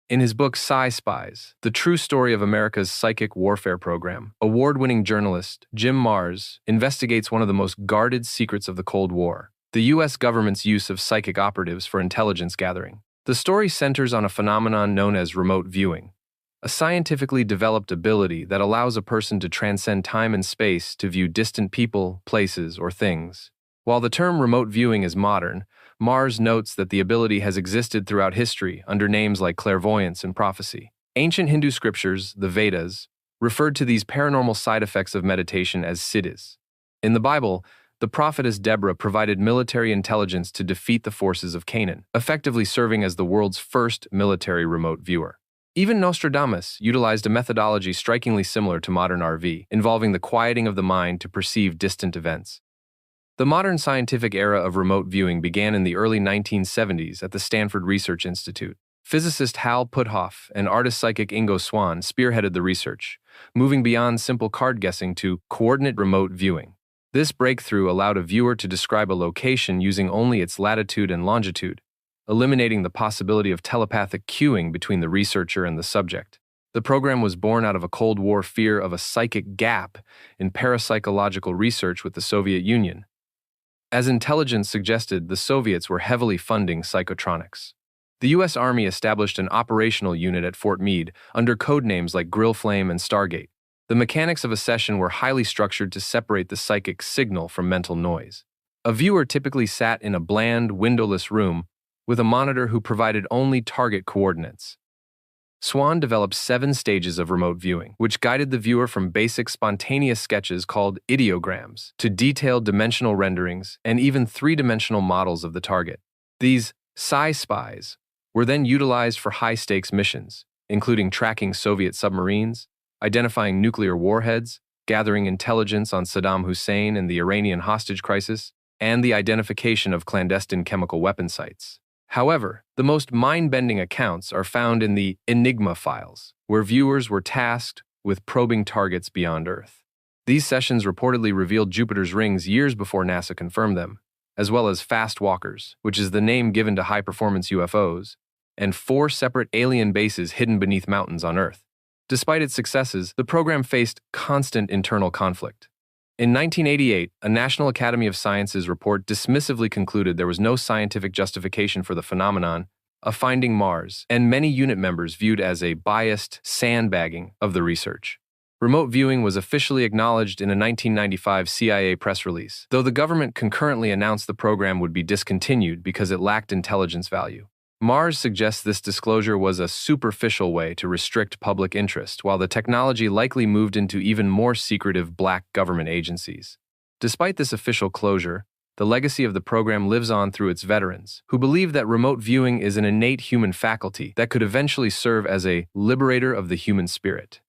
In his book Psi Spies, The True Story of America's Psychic Warfare Program, award-winning journalist Jim Marrs investigates one of the most guarded secrets of the Cold War, the U.S. government's use of psychic operatives for intelligence gathering. The story centers on a phenomenon known as remote viewing, a scientifically developed ability that allows a person to transcend time and space to view distant people, places, or things. While the term remote viewing is modern, Marrs notes that the ability has existed throughout history under names like clairvoyance and prophecy. Ancient Hindu scriptures, the Vedas, referred to these paranormal side effects of meditation as siddhis. In the Bible, the prophetess Deborah provided military intelligence to defeat the forces of Canaan, effectively serving as the world's first military remote viewer. Even Nostradamus utilized a methodology strikingly similar to modern RV, involving the quieting of the mind to perceive distant events. The modern scientific era of remote viewing began in the early 1970s at the Stanford Research Institute. Physicist Hal Puthoff and artist psychic Ingo Swann spearheaded the research, moving beyond simple card guessing to coordinate remote viewing. This breakthrough allowed a viewer to describe a location using only its latitude and longitude, eliminating the possibility of telepathic cueing between the researcher and the subject. The program was born out of a Cold War fear of a psychic gap in parapsychological research with the Soviet Union. As intelligence suggested, the Soviets were heavily funding psychotronics. The U.S. Army established an operational unit at Fort Meade under code names like Grill Flame and Stargate. The mechanics of a session were highly structured to separate the psychic signal from mental noise. A viewer typically sat in a bland, windowless room with a monitor who provided only target coordinates. Swann developed 7 stages of remote viewing, which guided the viewer from basic spontaneous sketches called ideograms to detailed dimensional renderings and even 3-dimensional models of the target. These Psi Spies were then utilized for high-stakes missions, including tracking Soviet submarines, identifying nuclear warheads, gathering intelligence on Saddam Hussein and the Iranian hostage crisis, and the identification of clandestine chemical weapon sites. However, the most mind-bending accounts are found in the Enigma files, where viewers were tasked with probing targets beyond Earth. These sessions reportedly revealed Jupiter's rings years before NASA confirmed them, as well as fast walkers, which is the name given to high-performance UFOs, and 4 separate alien bases hidden beneath mountains on Earth. Despite its successes, the program faced constant internal conflict. In 1988, a National Academy of Sciences report dismissively concluded there was no scientific justification for the phenomenon, a finding Marrs and many unit members viewed as a biased sandbagging of the research. Remote viewing was officially acknowledged in a 1995 CIA press release, though the government concurrently announced the program would be discontinued because it lacked intelligence value. Marrs suggests this disclosure was a superficial way to restrict public interest, while the technology likely moved into even more secretive black government agencies. Despite this official closure, the legacy of the program lives on through its veterans, who believe that remote viewing is an innate human faculty that could eventually serve as a liberator of the human spirit.